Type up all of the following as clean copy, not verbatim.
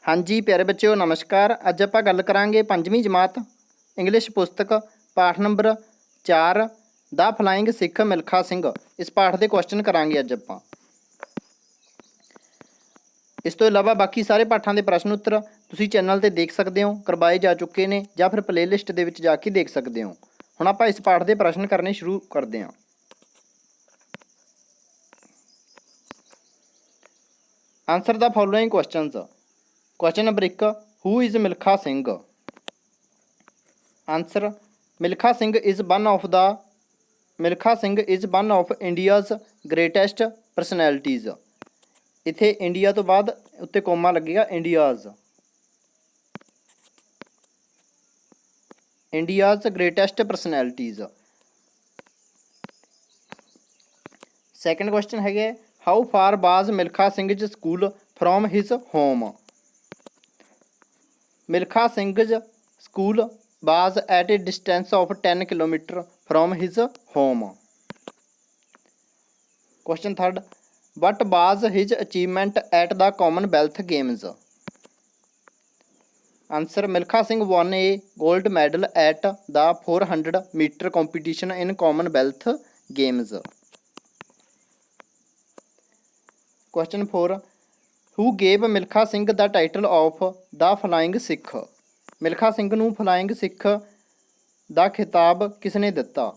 हाँ जी प्यारे बच्चों नमस्कार। अज आप गल करांगे पंजवीं जमात इंग्लिश पुस्तक पाठ number 4 the flying Sikh Milkha Singh. इस पाठ के क्वेश्चन करांगे अज आप। इस तो इलावा बाकी सारे पाठों के प्रश्न उत्तर तुसीं चैनल पर देख सकते हो, करवाए जा चुके हैं या फिर प्लेलिस्ट के विच जाके देख सकते हो। हुण आपां इस पाठ के प्रश्न करने शुरू करते हैं। Answer the following questions. Question number 1, who is Milkha Singh. Answer, Milkha Singh is one of India's greatest personalities. इत्थे इंडिया तो बाद उत्ते कोमा लगेगा, India's greatest personalities. Second question है, how far was Milkha Singh school from his home. Milkha Singh school was at a distance of 10 kilometre from his home. Question third, what was his achievement at the Commonwealth Games. Answer, Milkha Singh won a gold medal at the 400 meter competition in Commonwealth Games. Question 4, who gave Milkha Singh the title of the flying Sikh. Milkha Singh नूं flying Sikh दा खिताब किसने दिता।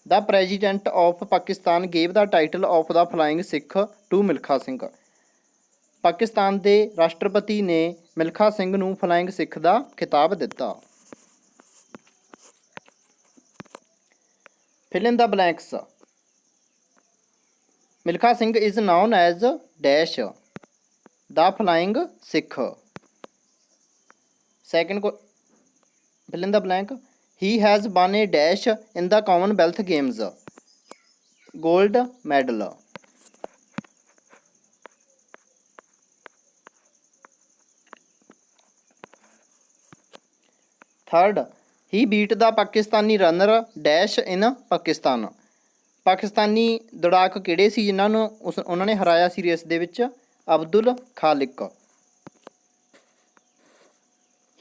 The president of Pakistan gave the title of the flying Sikh to Milkha Singh. Pakistan के राष्ट्रपति ने मिल्खा सिंह नूं flying Sikh का खिताब दिता। Fill in the blanks. Milkha Singh is known as dash the flying Sikh. Second, fill in the blank, he has won a dash in the Commonwealth Games, gold medal. Third, he beat the Pakistani runner dash in Pakistan. Pakistani दौड़ाक किहड़े सी जिन्हां नूं उन्होंने हराया सी race दे विच। Abdul Khaliq.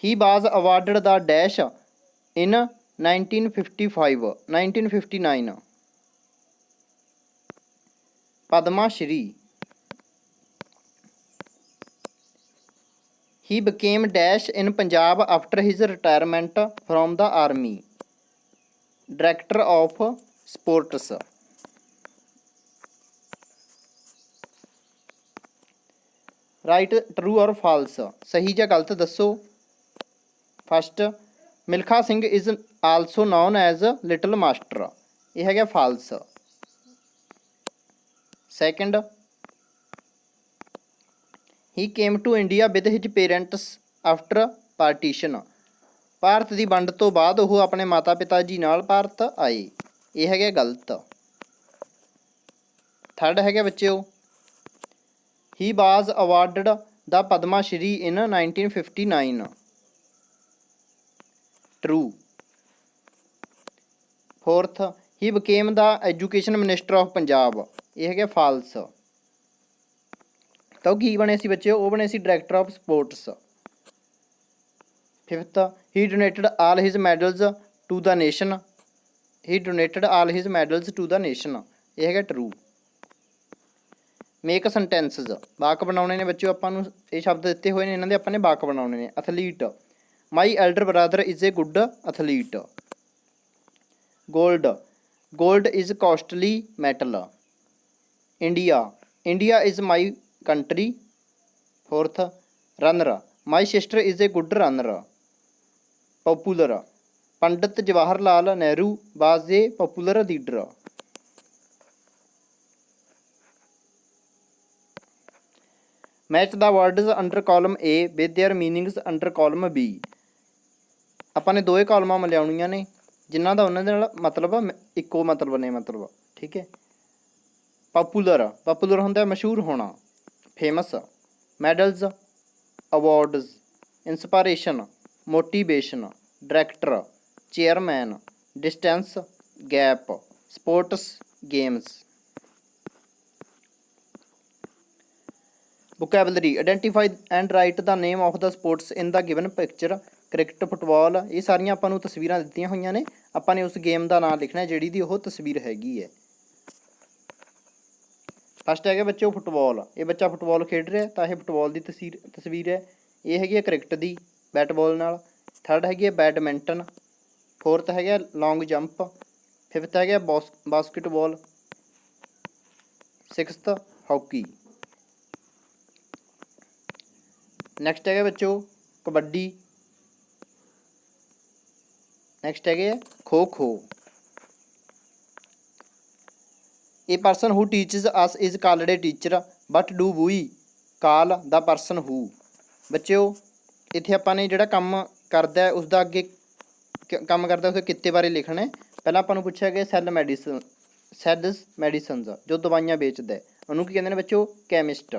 He was awarded the dash in 1959 Padma Shri. He became dash in Punjab after his retirement from the army, director of sports. Right true और false, सही या गलत दसो। First, Milkha Singh is also known as little master. यह है false. Second, he came to India with his parents after partition. Bharat की वंड तो बाद वो अपने माता पिता जी नाल भारत आए। यह है गलत। थर्ड है बच्चों, he was awarded the Padma Shri in 1959, true. Fourth, he became the education minister of Punjab. यह है फाल्स। तो की बने सी बच्चे, वो बने सी director of sports. Fifth, he donated all his medals to the nation. He donated all his medals to the nation. यह है ट्रू। मेक सेंटेंसिज, वाक बनाने ने बच्चों। आपां नूं ये शब्द दिते हुए हैं, इन्हां दे आपां ने वाक बनाने ने। Athlete, my elder brother is a good athlete. Gold, gold is costly metal. India, India is my country. Fourth, runner, my sister is a good runner. Popular, Pandit Jawahar Lal Nehru was a popular leader. Match the words under column A with their meanings under column B. ਆਪਾਂ ਨੇ ਦੋਏ ਕਾਲਮਾਂ ਮਿਲਾਉਣੀਆਂ ਨੇ ਜਿਨ੍ਹਾਂ ਦਾ ਉਹਨਾਂ ਦੇ ਨਾਲ ਮਤਲਬ ਇੱਕੋ ਮਤਲਬ ਨੇ, ਮਤਲਬ ਠੀਕ ਹੈ। ਪॉपुलर, ਪॉपुलर ਹੁੰਦਾ ਮਸ਼ਹੂਰ ਹੋਣਾ, famous. Medals, awards. Inspiration, motivation. Director, chairman. Distance, gap. Sports, games. Vocabulary identify and right the name of the sports in the given picture. Cricket, football, ਇਹ ਸਾਰੀਆਂ ਆਪਾਂ ਨੂੰ ਤਸਵੀਰਾਂ ਦਿੱਤੀਆਂ ਹੋਈਆਂ ਨੇ, ਆਪਾਂ ਨੇ ਉਸ ਗੇਮ ਦਾ ਨਾਮ ਲਿਖਣਾ ਜਿਹੜੀ ਦੀ ਉਹ ਤਸਵੀਰ ਹੈਗੀ ਹੈ। ਫਸਟ ਹੈਗਾ ਬੱਚੋ ਫੁੱਟਬਾਲ, ਇਹ ਬੱਚਾ ਫੁੱਟਬਾਲ ਖੇਡ ਰਿਹਾ ਤਾਂ ਇਹ ਫੁੱਟਬਾਲ ਦੀ ਤਸਵੀਰ ਹੈ। ਇਹ ਹੈਗੀ ਹੈ ਕ੍ਰਿਕਟ ਦੀ, ਬੈਟ ਬਾਲ ਨਾਲ। ਥਰਡ ਹੈਗੀ ਹੈ ਬੈਡਮਿੰਟਨ। ਫੋਰਥ ਹੈਗਾ ਲੌਂਗ ਜੰਪ। ਫਿਫਥ ਹੈਗਾ ਬਾਸਕਿਟਬਾਲ। Sixth hockey. ਨੈਕਸਟ ਹੈਗਾ ਬੱਚੋ ਕਬੱਡੀ। ਨੈਕਸਟ ਹੈਗੇ ਆ kho kho. A person who teaches us is called a teacher, but do we call the person who? ਬੱਚਿਓ ਇੱਥੇ ਆਪਾਂ ਨੇ ਜਿਹੜਾ ਕੰਮ ਕਰਦਾ ਉਸ ਦਾ ਅੱਗੇ ਕੰਮ ਕਰਦਾ ਉਸ ਕਿੱਤੇ ਬਾਰੇ ਲਿਖਣਾ ਹੈ। ਪਹਿਲਾਂ ਆਪਾਂ ਨੂੰ ਪੁੱਛਿਆ ਗਿਆ ਸੈਲਸ ਮੈਡੀਸਨਸ, ਜੋ ਦਵਾਈਆਂ ਵੇਚਦਾ ਉਹਨੂੰ ਕੀ ਕਹਿੰਦੇ ਨੇ ਬੱਚਿਓ? ਕੈਮਿਸਟ।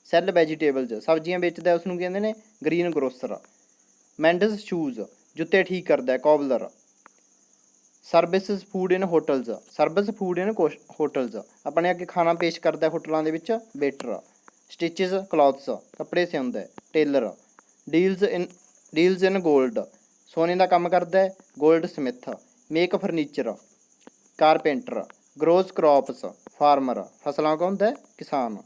ਸੈੱਲ ਵੈਜੀਟੇਬਲਸ, ਸਬਜ਼ੀਆਂ ਵੇਚਦਾ ਉਸ ਨੂੰ ਕਹਿੰਦੇ ਨੇ ਗ੍ਰੀਨ ਗਰੋਸਰ। ਮੈਂਡਸ ਸ਼ੂਜ਼, ਜੁੱਤੇ ਠੀਕ ਕਰਦਾ cobbler. Services food in hotels, service food in hotels, ਆਪਣੇ ਅੱਗੇ ਖਾਣਾ ਪੇਸ਼ ਕਰਦਾ ਹੋਟਲਾਂ ਦੇ ਵਿੱਚ ਵੇਟਰ। ਸਟਿਚਿਸ ਕਲੌਥਸ, ਕੱਪੜੇ ਸਿਉਂਦਾ ਟੇਲਰ। ਡੀਲਸ ਇਨ ਗੋਲਡ, ਸੋਨੇ ਦਾ ਕੰਮ ਕਰਦਾ ਹੈ gold Smith. Make furniture, carpenter. Grows crops, farmer, ਫਸਲਾਂ ਉਗਾਉਂਦਾ ਕਿਸਾਨ।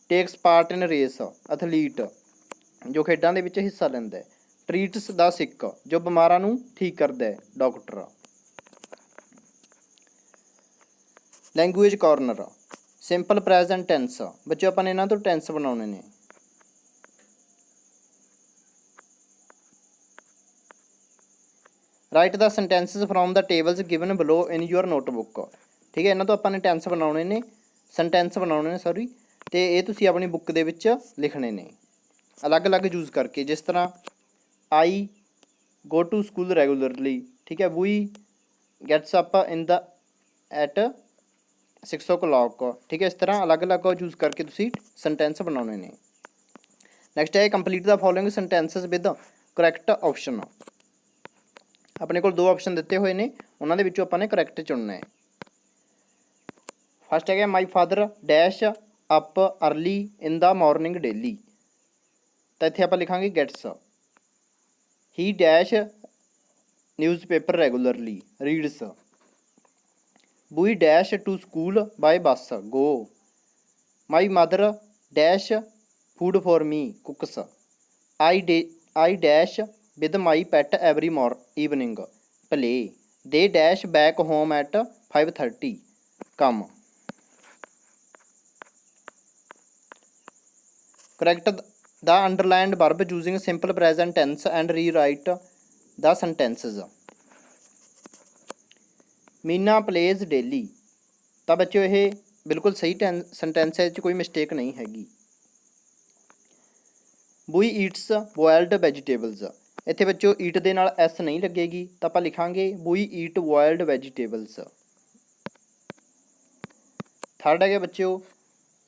ਟੇਕਸ ਪਾਰਟ ਇਨ ਰੇਸ, ਐਥਲੀਟ, ਜੋ ਖੇਡਾਂ ਦੇ ਵਿੱਚ ਹਿੱਸਾ ਲੈਂਦਾ। ਟਰੀਟਸ ਦਾ ਸਿੱਕ, ਜੋ ਬਿਮਾਰਾਂ ਨੂੰ ਠੀਕ ਕਰਦਾ doctor. Language corner, simple present tense, ਬੱਚੇ ਆਪਾਂ ਨੇ ਇਹਨਾਂ ਤੋਂ ਟੈਂਸ ਬਣਾਉਣੇ ਨੇ। Write the sentences from the tables given below in your notebook. ਠੀਕ ਹੈ, ਇਹਨਾਂ ਤੋਂ ਆਪਾਂ ਨੇ ਟੈਂਸ ਬਣਾਉਣੇ ਨੇ, ਸੈਂਟੈਂਸ ਬਣਾਉਣੇ ਨੇ ਸੌਰੀ, ਅਤੇ ਇਹ ਤੁਸੀਂ ਆਪਣੀ ਬੁੱਕ ਦੇ ਵਿੱਚ ਲਿਖਣੇ ਨੇ ਅਲੱਗ-ਅਲੱਗ ਯੂਜ਼ ਕਰਕੇ। ਜਿਸ ਤਰ੍ਹਾਂ I go to school regularly, ਠੀਕ ਹੈ। We gets up in the at 6 o'clock, ਠੀਕ ਹੈ। ਇਸ ਤਰ੍ਹਾਂ ਅਲੱਗ-ਅਲੱਗ ਯੂਜ਼ ਕਰਕੇ ਤੁਸੀਂ ਸੈਂਟੈਂਸ ਬਣਾਉਣੇ ਨੇ। ਨੈਕਸਟ ਹੈ complete the following sentences with correct option. ਆਪਣੇ ਕੋਲ 2 ਆਪਸ਼ਨ ਦਿੱਤੇ ਹੋਏ ਨੇ, ਉਹਨਾਂ ਦੇ ਵਿੱਚੋਂ ਆਪਾਂ ਨੇ ਕਰੈਕਟ ਚੁਣਨਾ ਹੈ। ਫਸਟ ਹੈਗਾ my father dash up early in the morning daily, ਤਾਂ ਇੱਥੇ ਆਪਾਂ ਲਿਖਾਂਗੇ gets. He dash newspaper regularly, reads. We dash to school by bus, go. My mother dash food for me, cooks. I dash with my pet every evening, play. They dash back home at 5:30, come. Correct the underlined verb using simple present tense and rewrite the sentences. Meena plays daily, ਤਾਂ ਬੱਚਿਓ ਇਹ ਬਿਲਕੁਲ ਸਹੀ sentence ਹੈ, 'ਚ ਕੋਈ mistake ਨਹੀਂ ਹੈਗੀ। ਬੂਈ ਈਟਸ ਬੋਇਲਡ ਵੈਜੀਟੇਬਲਸ, ਇੱਥੇ ਬੱਚਿਓ ਈਟ ਦੇ ਨਾਲ ਐਸ ਨਹੀਂ ਲੱਗੇਗੀ, ਤਾਂ ਆਪਾਂ ਲਿਖਾਂਗੇ ਬੂਈ ਈਟ ਬੋਇਲਡ ਵੈਜੀਟੇਬਲਸ। ਥਰਡ ਹੈਗਾ ਬੱਚਿਓ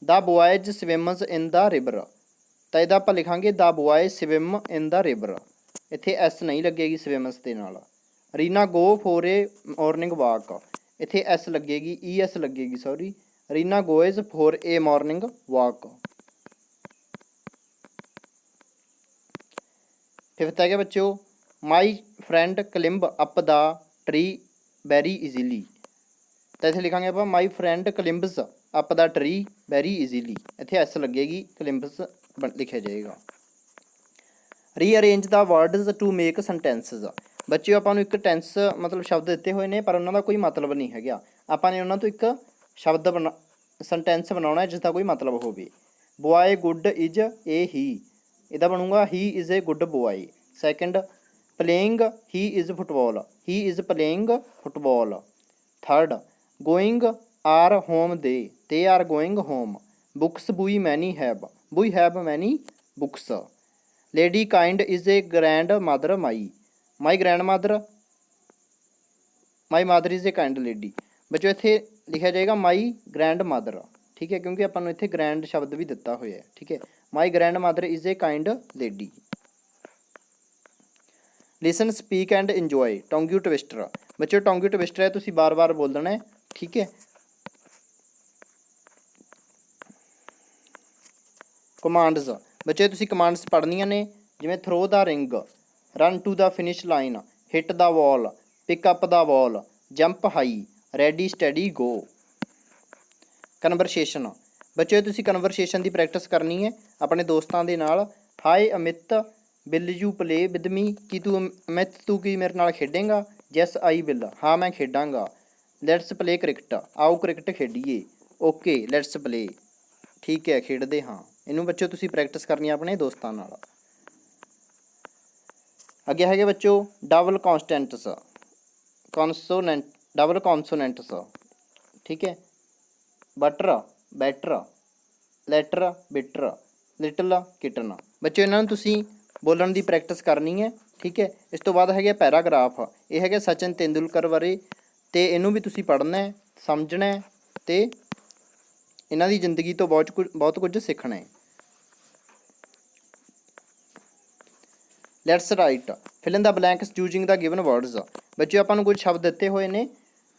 ਦਾ ਬੋਆਇਜ਼ ਸਵਿਮਸ ਇਨ ਦਾ ਰਿਵਰ, ਤਾਂ ਇਹਦਾ ਆਪਾਂ ਲਿਖਾਂਗੇ the boy swim in the river, ਇੱਥੇ ਐਸ ਨਹੀਂ ਲੱਗੇਗੀ ਸਵਿਮਸ ਦੇ ਨਾਲ। Reena go for a morning walk, ਇੱਥੇ ਐਸ ਲੱਗੇਗੀ, ਈ ਐਸ ਲੱਗੇਗੀ sorry. Reena goes for a morning walk. Fifth ਹੈਗਾ ਬੱਚਿਓ my friend climb up the tree very easily, ਤਾਂ ਇੱਥੇ ਲਿਖਾਂਗੇ ਆਪਾਂ my friend climbs up the tree very easily, ਇੱਥੇ ਐਸ ਲੱਗੇਗੀ, ਕਲਿੰਬਸ ਲਿਖਿਆ ਜਾਏਗਾ। Rearrange the words to make sentences, ਬੱਚਿਓ ਆਪਾਂ ਨੂੰ ਇੱਕ ਟੈਂਸ ਮਤਲਬ ਸ਼ਬਦ ਦਿੱਤੇ ਹੋਏ ਨੇ, ਪਰ ਉਹਨਾਂ ਦਾ ਕੋਈ ਮਤਲਬ ਨਹੀਂ ਹੈਗਾ। ਆਪਾਂ ਨੇ ਉਹਨਾਂ ਤੋਂ ਇੱਕ ਸ਼ਬਦ ਸੈਂਟੈਂਸ ਬਣਾਉਣਾ ਜਿਸ ਦਾ ਕੋਈ ਮਤਲਬ ਹੋਵੇ। Boy good is a he, ਇਹਦਾ ਬਣੂਗਾ he is a good boy. Second playing he is football, he is playing football. Third going are home they are going home. Books we many have many books. Lady kind is a grandmother my grandmother is a kind lady. ਬੱਚੋ ਇੱਥੇ ਲਿਖਿਆ ਜਾਏਗਾ ਮਾਈ grand mother, ਠੀਕ ਹੈ, ਕਿਉਂਕਿ ਆਪਾਂ ਨੂੰ ਇੱਥੇ ਗ੍ਰੈਂਡ ਸ਼ਬਦ ਵੀ ਦਿੱਤਾ ਹੋਇਆ ਹੈ, ਠੀਕ ਹੈ। My grandmother is a kind lady. Listen speak and enjoy tongue twister, ਬੱਚੋ ਟੋਂਗਿਊ ਟਵਿਸਟਰ ਹੈ, ਤੁਸੀਂ ਬਾਰ-ਬਾਰ ਬੋਲਣਾ ਹੈ, ਠੀਕ ਹੈ। ਕਮਾਂਡਸ ਬੱਚੇ ਤੁਸੀਂ ਕਮਾਂਡਸ ਪੜ੍ਹਨੀਆਂ ਨੇ, ਜਿਵੇਂ throw the ring, run to the finish line, hit the ball, pick up the ball, jump high, ready steady go. Conversation ਬੱਚੇ ਤੁਸੀਂ ਕਨਵਰਸੇਸ਼ਨ ਦੀ ਪ੍ਰੈਕਟਿਸ ਕਰਨੀ ਹੈ ਆਪਣੇ ਦੋਸਤਾਂ ਦੇ ਨਾਲ। Hi Amit, will you play with me, ਕੀ ਤੂੰ ਅਮਿਤ ਤੂੰ ਕੀ ਮੇਰੇ ਨਾਲ ਖੇਡੇਂਗਾ? ਯੈਸ ਆਈ ਵਿਲ, ਹਾਂ ਮੈਂ ਖੇਡਾਂਗਾ। ਲੈਟਸ ਪਲੇ ਕ੍ਰਿਕਟ, ਆਓ ਕ੍ਰਿਕਟ ਖੇਡੀਏ। ਓਕੇ ਲੈਟਸ ਪਲੇ, ਠੀਕ ਹੈ ਖੇਡਦੇ ਹਾਂ। ਇਹਨੂੰ ਬੱਚੋ ਤੁਸੀਂ ਪ੍ਰੈਕਟਿਸ ਕਰਨੀ ਹੈ ਆਪਣੇ ਦੋਸਤਾਂ ਨਾਲ। ਅੱਗੇ ਹੈਗੇ ਬੱਚੋ ਡਬਲ ਕੌਂਸਟੈਂਟਸ, ਕੌਨਸੋਨੈਂਟ, ਡਬਲ ਕੌਨਸੋਨੈਂਟਸ, ਠੀਕ ਹੈ। Butter, better, letter, bitter, little, kitten. ਬੱਚੋ ਇਹਨਾਂ ਨੂੰ ਤੁਸੀਂ ਬੋਲਣ ਦੀ ਪ੍ਰੈਕਟਿਸ ਕਰਨੀ ਹੈ, ਠੀਕ ਹੈ। ਇਸ ਤੋਂ ਬਾਅਦ ਹੈਗੇ ਪੈਰਾਗ੍ਰਾਫ, ਇਹ ਹੈਗੇ ਸਚਿਨ ਤੇਂਦੁਲਕਰ ਬਾਰੇ, ਅਤੇ ਇਹਨੂੰ ਵੀ ਤੁਸੀਂ ਪੜ੍ਹਨਾ, ਸਮਝਣਾ ਅਤੇ ਇਹਨਾਂ ਦੀ ਜ਼ਿੰਦਗੀ ਤੋਂ ਬਹੁਤ ਕੁਝ ਸਿੱਖਣਾ ਹੈ। Let's write, fill in the blanks using the given words. ਬੱਚੇ ਆਪਾਂ ਨੂੰ ਕੁਝ ਸ਼ਬਦ ਦਿੱਤੇ ਹੋਏ ਨੇ,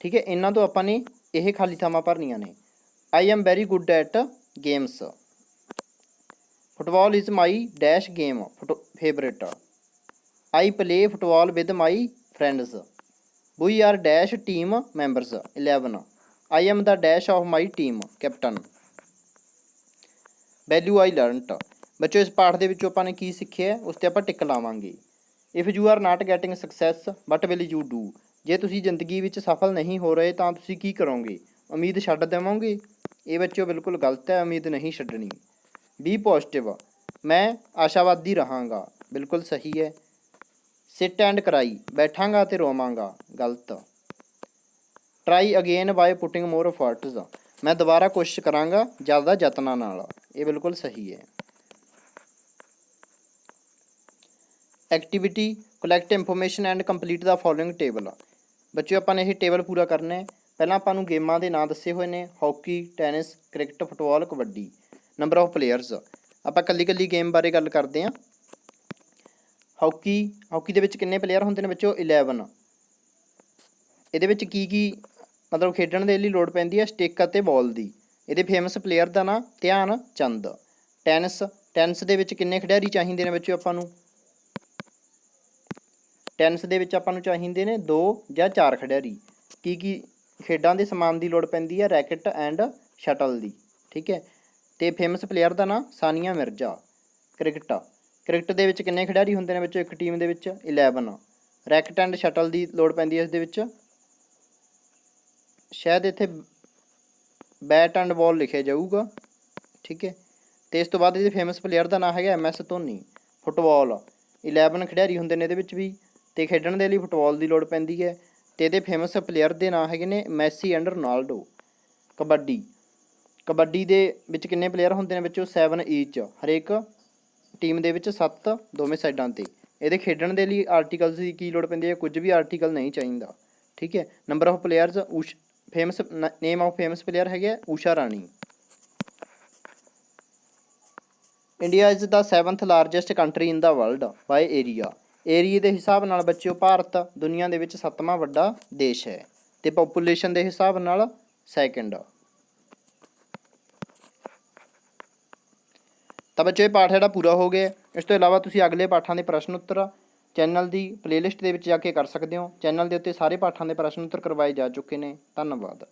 ਠੀਕ ਹੈ। ਇਹਨਾਂ ਤੋਂ ਆਪਾਂ ਨੇ ਇਹ ਖਾਲੀ ਥਾਵਾਂ ਭਰਨੀਆਂ ਨੇ। I am very good at games, football is my dash game favourite, I play football with my friends, we are dash team members 11, I am the dash of my team captain. Value I learnt, ਬੱਚੋ ਇਸ ਪਾਠ ਦੇ ਵਿੱਚੋਂ ਆਪਾਂ ਨੇ ਕੀ ਸਿੱਖਿਆ ਉਸ 'ਤੇ ਆਪਾਂ ਟਿਕ ਲਾਵਾਂਗੇ। If you are not getting success what will you do, ਜੇ ਤੁਸੀਂ ਜ਼ਿੰਦਗੀ ਵਿੱਚ ਸਫਲ ਨਹੀਂ ਹੋ ਰਹੇ ਤਾਂ ਤੁਸੀਂ ਕੀ ਕਰੋਗੇ? ਉਮੀਦ ਛੱਡ ਦੇਵੋਗੇ? ਇਹ ਬੱਚੋ ਬਿਲਕੁਲ ਗਲਤ ਹੈ, ਉਮੀਦ ਨਹੀਂ ਛੱਡਣੀ। ਬੀ ਪੋਜ਼ੀਟਿਵ, ਮੈਂ ਆਸ਼ਾਵਾਦੀ ਰਹਾਂਗਾ, ਬਿਲਕੁਲ ਸਹੀ ਹੈ। ਸਿਟ ਐਂਡ ਕਰਾਈ, ਬੈਠਾਂਗਾ ਅਤੇ ਰੋਵਾਂਗਾ, ਗਲਤ। ਟਰਾਈ ਅਗੇਨ ਬਾਏ ਪੁੱਟਿੰਗ ਮੋਰ ਐਫਰਟਸ, ਮੈਂ ਦੁਬਾਰਾ ਕੋਸ਼ਿਸ਼ ਕਰਾਂਗਾ ਜ਼ਿਆਦਾ ਯਤਨਾਂ ਨਾਲ, ਇਹ ਬਿਲਕੁਲ ਸਹੀ ਹੈ। Activity collect information and complete the following table. ਬੱਚਿਓ ਆਪਾਂ ਨੇ ਇਹ ਟੇਬਲ ਪੂਰਾ ਕਰਨਾ ਹੈ। ਪਹਿਲਾਂ ਆਪਾਂ ਨੂੰ ਗੇਮਾਂ ਦੇ ਨਾਂ ਦੱਸੇ ਹੋਏ ਨੇ, hockey, tennis, cricket, football, kabaddi. Number of players, ਆਪਾਂ ਇਕੱਲੀ ਗੇਮ ਬਾਰੇ ਗੱਲ ਕਰਦੇ ਹਾਂ। ਹਾਕੀ ਦੇ ਵਿੱਚ ਕਿੰਨੇ ਪਲੇਅਰ ਹੁੰਦੇ ਨੇ ਬੱਚੋ? 11। ਇਹਦੇ ਵਿੱਚ ਕੀ ਮਤਲਬ ਖੇਡਣ ਦੇ ਲਈ ਲੋੜ ਪੈਂਦੀ ਹੈ? ਸਟਿਕ ਅਤੇ ਬਾਲ ਦੀ। ਇਹਦੇ ਫੇਮਸ ਪਲੇਅਰ ਦਾ ਨਾਂ ਧਿਆਨ ਚੰਦ। ਟੈਨਿਸ ਦੇ ਵਿੱਚ ਕਿੰਨੇ ਖਿਡਾਰੀ ਚਾਹੀਦੇ ਨੇ ਬੱਚੋ ਆਪਾਂ ਨੂੰ? ਟੈਨਿਸ ਦੇ ਵਿੱਚ ਆਪਾਂ ਨੂੰ ਚਾਹੀਦੇ ਨੇ 2 ਜਾਂ 4 ਖਿਡਾਰੀ। ਕੀ ਖੇਡਾਂ ਦੇ ਸਮਾਨ ਦੀ ਲੋੜ ਪੈਂਦੀ ਹੈ? ਰੈਕਟ ਐਂਡ ਸ਼ਟਲ ਦੀ, ਠੀਕ ਹੈ। ਅਤੇ ਫੇਮਸ ਪਲੇਅਰ ਦਾ ਨਾਂ ਸਾਨੀਆ ਮਿਰਜ਼ਾ। ਕ੍ਰਿਕਟ ਦੇ ਵਿੱਚ ਕਿੰਨੇ ਖਿਡਾਰੀ ਹੁੰਦੇ ਨੇ ਬੱਚੋ ਇੱਕ ਟੀਮ ਦੇ ਵਿੱਚ? 11। ਰੈਕਟ ਐਂਡ ਸ਼ਟਲ ਦੀ ਲੋੜ ਪੈਂਦੀ ਹੈ ਇਸ ਦੇ ਵਿੱਚ, ਸ਼ਾਇਦ ਇੱਥੇ ਬੈਟ ਐਂਡ ਬਾਲ ਲਿਖਿਆ ਜਾਊਗਾ, ਠੀਕ ਹੈ। ਅਤੇ ਇਸ ਤੋਂ ਬਾਅਦ ਇਹਦੇ ਫੇਮਸ ਪਲੇਅਰ ਦਾ ਨਾਂ ਹੈਗਾ MS ਧੋਨੀ। ਫੁੱਟਬਾਲ 11 ਖਿਡਾਰੀ ਹੁੰਦੇ ਨੇ ਇਹਦੇ ਵਿੱਚ ਵੀ, ਅਤੇ ਖੇਡਣ ਦੇ ਲਈ ਫੁੱਟਬਾਲ ਦੀ ਲੋੜ ਪੈਂਦੀ ਹੈ। ਅਤੇ ਇਹਦੇ ਫੇਮਸ ਪਲੇਅਰ ਦੇ ਨਾਂ ਹੈਗੇ ਨੇ ਮੈਸੀ ਐਂਡ ਰੋਨਾਲਡੋ। ਕਬੱਡੀ ਦੇ ਵਿੱਚ ਕਿੰਨੇ ਪਲੇਅਰ ਹੁੰਦੇ ਨੇ ਬੱਚੋ? 7 ਈਚ, ਹਰੇਕ ਟੀਮ ਦੇ ਵਿੱਚ 7 ਦੋਵੇਂ ਸਾਈਡਾਂ 'ਤੇ। ਇਹਦੇ ਖੇਡਣ ਦੇ ਲਈ ਆਰਟੀਕਲਸ ਦੀ ਕੀ ਲੋੜ ਪੈਂਦੀ ਹੈ? ਕੁਝ ਵੀ ਆਰਟੀਕਲ ਨਹੀਂ ਚਾਹੀਦਾ, ਠੀਕ ਹੈ। Number of players, name of famous player ਹੈਗੇ ਆ Usha Rani. India is the 7th largest country in the world by area. ਏਰੀਏ ਦੇ ਹਿਸਾਬ ਨਾਲ ਬੱਚਿਓ ਭਾਰਤ ਦੁਨੀਆ ਦੇ ਵਿੱਚ 7ਵਾਂ ਵੱਡਾ ਦੇਸ਼ ਹੈ, ਅਤੇ ਪਾਪੂਲੇਸ਼ਨ ਦੇ ਹਿਸਾਬ ਨਾਲ 2nd। ਤਾਂ ਬੱਚੇ ਇਹ ਪਾਠ ਜਿਹੜਾ ਪੂਰਾ ਹੋ ਗਿਆ। ਇਸ ਤੋਂ ਇਲਾਵਾ ਤੁਸੀਂ ਅਗਲੇ ਪਾਠਾਂ ਦੇ ਪ੍ਰਸ਼ਨ ਉੱਤਰ ਚੈਨਲ ਦੀ ਪਲੇਲਿਸਟ ਦੇ ਵਿੱਚ ਜਾ ਕੇ ਕਰ ਸਕਦੇ ਹੋ। ਚੈਨਲ ਦੇ ਉੱਤੇ ਸਾਰੇ ਪਾਠਾਂ ਦੇ ਪ੍ਰਸ਼ਨ ਉੱਤਰ ਕਰਵਾਏ ਜਾ ਚੁੱਕੇ ਨੇ। ਧੰਨਵਾਦ।